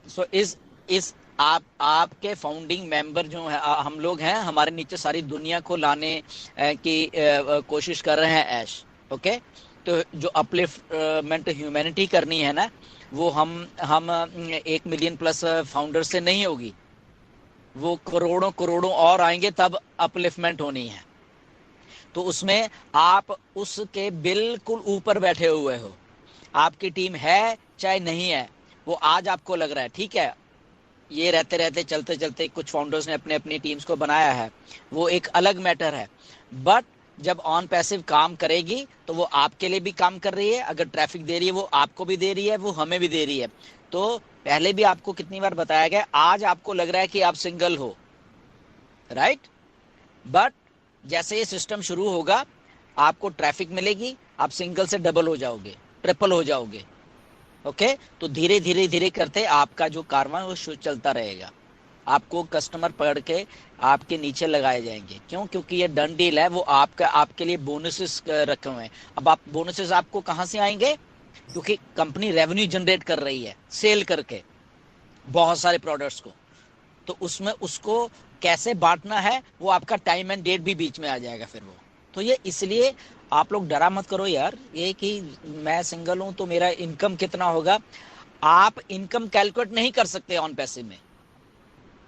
सो इस आपके founding member जो है हम लोग हैं, हमारे नीचे सारी दुनिया को लाने की कोशिश कर रहे हैं ऐश। ओके, तो जो अपलिफ्टमेंट ह्यूमैनिटी करनी है ना, वो हम 1 मिलियन प्लस फाउंडर से नहीं होगी, वो करोड़ों करोड़ों और आएंगे तब अपलिफ्टमेंट होनी है। तो उसमें आप उसके बिल्कुल ऊपर बैठे हुए हो, आपकी टीम है चाहे नहीं है, वो आज आपको लग रहा है ठीक है, ये रहते रहते चलते चलते कुछ फाउंडर्स ने अपने अपनी टीम्स को बनाया है, वो एक अलग मैटर है। बट जब ऑन पैसिव काम करेगी तो वो आपके लिए भी काम कर रही है, अगर ट्रैफिक दे रही है वो आपको भी दे रही है, वो हमें भी दे रही है। तो पहले भी आपको कितनी बार बताया गया, आज आपको लग रहा है कि आप सिंगल हो, राइट? बट जैसे ये सिस्टम शुरू होगा, आपको ट्रैफिक मिलेगी, आप सिंगल से डबल हो जाओगे, ट्रिपल हो जाओगे। ओके, तो धीरे धीरे धीरे करते आपका जो कारवां वो चलता रहेगा, आपको कस्टमर पकड़ के आपके नीचे लगाए जाएंगे। क्यों? क्योंकि ये डन डील है, वो आपका आपके लिए बोनसेस रखे हुए हैं। अब आप बोनसेस आपको कहां से आएंगे? क्योंकि कंपनी रेवेन्यू जनरेट कर रही है सेल करके बहुत सारे प्रोडक्ट्स को, तो उसमें उसको कैसे बांटना है, वो आपका टाइम एंड डेट भी बीच में आ जाएगा फिर वो। तो ये इसलिए आप लोग डरा मत करो यार, ये कि मैं सिंगल हूं तो मेरा इनकम कितना होगा। आप इनकम कैलकुलेट नहीं कर सकते ऑन पैसे में,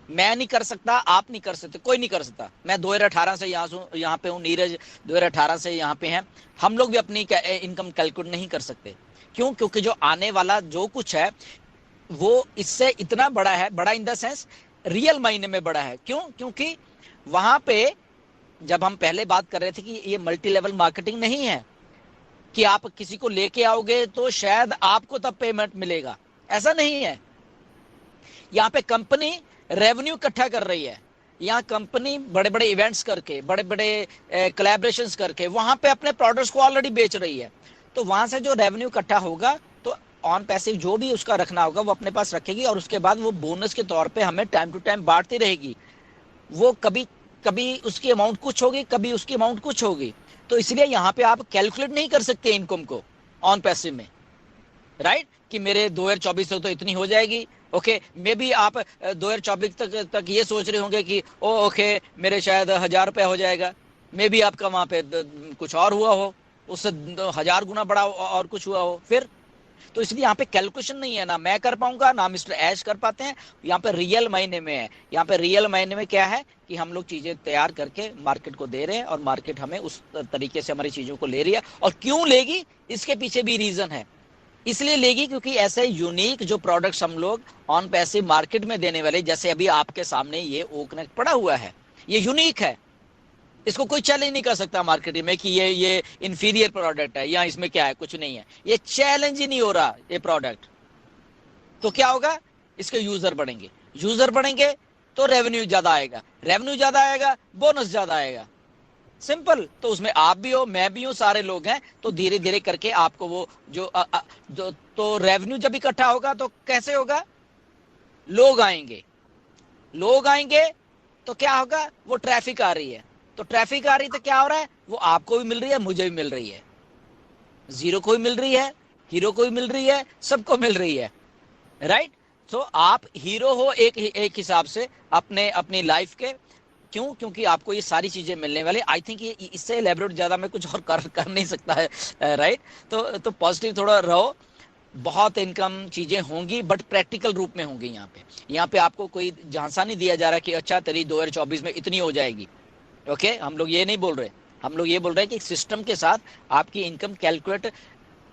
मैं नहीं कर सकता, आप नहीं कर सकते, कोई नहीं कर सकता। मैं 2018 से यहाँ पे हूँ, नीरज 2018 से यहाँ पे हैं, हम लोग भी अपनी इनकम कैलकुलेट नहीं कर सकते। क्यों? क्योंकि जो आने वाला जो कुछ है वो इससे इतना बड़ा है, बड़ा इन द सेंस रियल मायने में बड़ा है। क्यों? क्योंकि वहां पे जब हम पहले बात कर रहे थे कि ये मल्टी लेवल मार्केटिंग नहीं है कि आप किसी को लेके आओगे तो शायद आपको तब पेमेंट मिलेगा, ऐसा नहीं है। यहाँ पे कंपनी रेवेन्यू इकट्ठा कर रही है, यहाँ कंपनी बड़े बड़े इवेंट्स करके, बड़े बड़े कोलैबोरेशंस करके वहां पे अपने प्रोडक्ट्स को ऑलरेडी बेच रही है। तो वहां से जो रेवेन्यू इकट्ठा होगा, तो ऑन पैसिव जो भी उसका रखना होगा वो अपने पास रखेगी, और उसके बाद वो बोनस के तौर पे हमें टाइम टू टाइम बांटती रहेगी। वो कभी कभी उसकी अमाउंट कुछ होगी, कभी उसकी अमाउंट कुछ होगी। तो इसलिए यहाँ पे आप कैलकुलेट नहीं कर सकते इनकम को ऑन पैसिव में, राइट? कि मेरे 2024 तक तो इतनी हो जाएगी। ओके, मे भी आप 2024 तक ये सोच रहे होंगे कि ओ ओके मेरे शायद 1,000 रुपया हो जाएगा, मे भी आपका वहां पे कुछ और हुआ हो, उससे 1,000 गुना बड़ा और कुछ हुआ हो फिर। तो इसलिए यहाँ पे कैलकुलेशन नहीं है, ना मैं कर पाऊंगा ना मिस्टर ऐश कर पाते हैं। यहाँ पे रियल मायने में है, यहाँ पे रियल मायने में क्या है कि हम लोग चीजें तैयार करके मार्केट को दे रहे हैं, और मार्केट हमें उस तरीके से हमारी चीजों को ले रही है। और क्यों लेगी, इसके पीछे भी रीजन है। इसलिए लेगी क्योंकि ऐसे यूनिक जो प्रोडक्ट्स हम लोग ऑन पैसिव मार्केट में देने वाले, जैसे अभी आपके सामने ये ओकनेक पड़ा हुआ है, ये यूनिक है, इसको कोई चैलेंज नहीं कर सकता मार्केटिंग में कि ये इंफीरियर प्रोडक्ट है या इसमें क्या है, कुछ नहीं है, ये चैलेंज ही नहीं हो रहा ये प्रोडक्ट। तो क्या होगा, इसके यूजर बढ़ेंगे, यूजर बढ़ेंगे तो रेवेन्यू ज्यादा आएगा, रेवेन्यू ज्यादा आएगा बोनस ज्यादा आएगा, सिंपल। तो उसमें आप भी हो, मैं भी हूं, सारे लोग हैं। तो धीरे धीरे करके आपको वो जो तो रेवेन्यू जब इकट्ठा होगा तो कैसे होगा, लोग आएंगे, लोग आएंगे तो क्या होगा, वो ट्रैफिक आ रही है, तो ट्रैफिक आ रही तो क्या हो रहा है, वो आपको भी मिल रही है, मुझे भी मिल रही है, जीरो को भी मिल रही है, हीरो को भी मिल रही है, सबको मिल रही है, राइट? तो आप हीरो हो एक एक हिसाब से अपने अपनी लाइफ के। क्यों? क्योंकि आपको ये सारी चीजें मिलने वाली। आई थिंक ये इससे एलेबोरेट ज्यादा मैं कुछ और कर नहीं सकता है, राइट? तो पॉजिटिव थोड़ा रहो, बहुत इनकम चीजें होंगी बट प्रैक्टिकल रूप में होंगी। यहाँ पे आपको कोई झांसा नहीं दिया जा रहा कि अच्छा तेरी 2024 में इतनी हो जाएगी। ओके, हम लोग ये नहीं बोल रहे, हम लोग ये बोल रहे हैं कि सिस्टम के साथ आपकी इनकम कैलकुलेट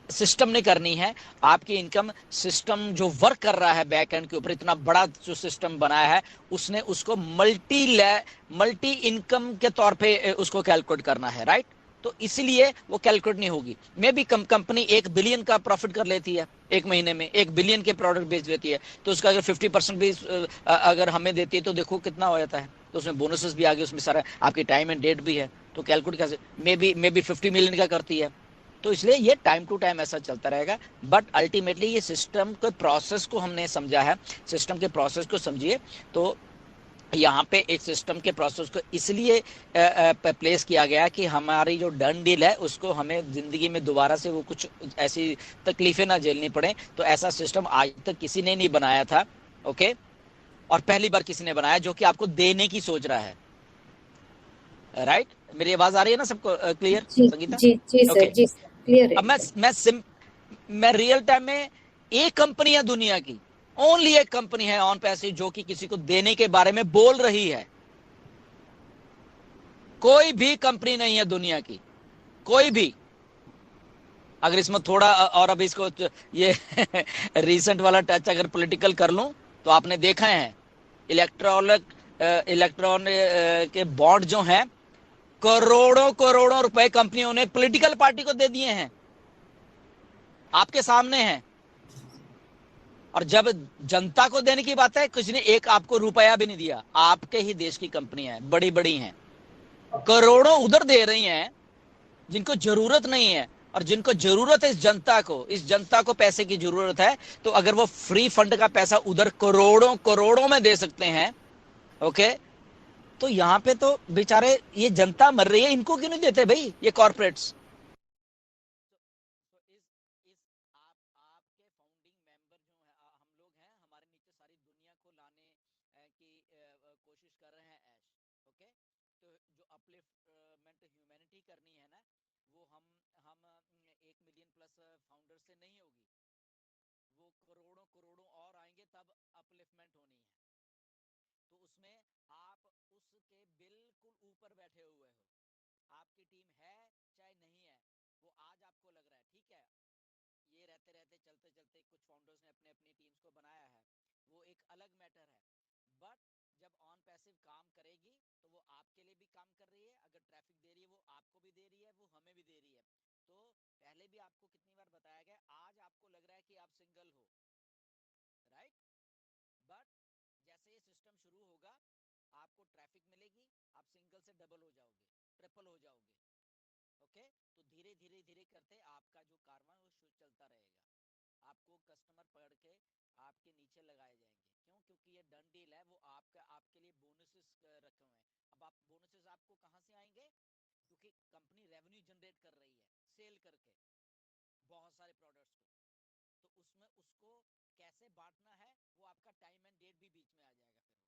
सिस्टम ने करनी है। आपकी इनकम सिस्टम जो वर्क कर रहा है बैक एंड के ऊपर, इतना बड़ा जो सिस्टम बनाया है, उसने उसको मल्टी इनकम के तौर पे उसको कैलकुलेट करना है, राइट? तो इसलिए वो कैलकुलेट नहीं होगी। मे भी कंपनी 1 बिलियन का प्रॉफिट कर लेती है, एक महीने में 1 बिलियन के प्रोडक्ट बेच देती है, तो उसका अगर 50% भी अगर हमें देती है तो देखो कितना हो जाता है। तो उसमें बोनसेस भी आ गए, उसमें सारा आपकी टाइम एंड डेट भी है, तो कैलकुलेट कैसे, मे बी 50 मिलियन का करती है। तो इसलिए ये टाइम टू टाइम ऐसा चलता रहेगा। बट अल्टीमेटली ये सिस्टम के प्रोसेस को हमने समझा है, सिस्टम के प्रोसेस को समझिए। तो यहाँ पे एक सिस्टम के प्रोसेस को इसलिए प्लेस किया गया कि हमारी जो डन डील है उसको हमें जिंदगी में दोबारा से वो कुछ ऐसी तकलीफें ना झेलनी पड़े। तो ऐसा सिस्टम आज तक किसी ने नहीं बनाया था, ओके, और पहली बार किसी ने बनाया जो कि आपको देने की सोच रहा है, राइट? मेरी आवाज आ रही है ना सबको क्लियर, जी संगीता? जी जी सर, ओके, जी सर, क्लियर है अब एकदम। मैं रियल टाइम में एक कंपनी है दुनिया की, ओनली एक कंपनी है ऑन पैसिव जो कि किसी को देने के बारे में बोल रही है। कोई भी कंपनी नहीं है दुनिया की, कोई भी। अगर इसमें थोड़ा और अब इसको ये रीसेंट वाला टच अगर पॉलिटिकल कर लूं, तो आपने देखा है इलेक्ट्रॉनिक इलेक्ट्रॉन के बॉन्ड जो हैं, करोड़ों करोड़ों रुपए कंपनियों ने पॉलिटिकल पार्टी को दे दिए हैं, आपके सामने हैं। और जब जनता को देने की बात है, किसी ने एक आपको रुपया भी नहीं दिया, आपके ही देश की कंपनियां हैं, बड़ी बड़ी हैं, करोड़ों उधर दे रही हैं जिनको जरूरत नहीं है। और जिनको जरूरत है इस जनता को पैसे की जरूरत है, तो अगर वो फ्री फंड का पैसा उधर करोड़ों करोड़ों में दे सकते हैं, ओके, तो यहाँ पे तो बेचारे ये जनता मर रही है, इनको क्यों नहीं देते भाई ये कॉर्पोरेट्स? तो इस आप आपके फाउंडिंग मेंबर जो है, हम लोग हैं, हमारे नीचे सारी दुनिया को लाने की कोशिश कर रहे हैं ऐश, ओके। तो जो अपलिफ्टमेंट ह्यूमैनिटी करनी है ना, वो हम 1 मिलियन प्लस फाउंडर से नहीं होगी, वो करोड़ों करोड़ों और आएंगे तब अपलिफ्टमेंट होनी है। तो उसमें आप उसके बिल्कुल ऊपर बैठे हुए हो, आपकी टीम है चाहे नहीं है, वो आज आपको लग रहा है ठीक है, ये रहते रहते चलते चलते कुछ फाउंडर्स ने अपने अपनी टीम्स को बनाया है, वो एक अलग मैटर है। बट जब ऑन पैसिव काम करेगी तो वो आपके लिए भी काम कर रही है, अगर ट्रैफिक दे रही है वो आपको भी दे रही है, वो हमें भी दे रही है। तो पहले भी आपको कितनी बार बताया गया, आज आपको लग रहा है कि आप सिंगल हो, राइट? बट जैसे ये सिस्टम शुरू होगा, आपको ट्रैफिक मिलेगी, आप सिंगल से डबल हो जाओगे, ट्रिपल हो जाओगे, ओके। तो धीरे धीरे धीरे करते आपका जो कारवां वो चलता रहेगा, आपको कस्टमर पकड़ के आपके नीचे लगाए जाएंगे। क्यों? क्योंकि ये डन डील है, वो आपके लिए बोनसेस रखे हुए हैं। अब आप बोनसेस आपको कहां से आएंगे? क्योंकि कंपनी रेवेन्यू जनरेट कर रही है सेल करके बहुत सारे प्रोडक्ट्स को, तो उसमें उसको कैसे बांटना है, वो आपका टाइम एंड डेट भी बीच में आ जाएगा फिर।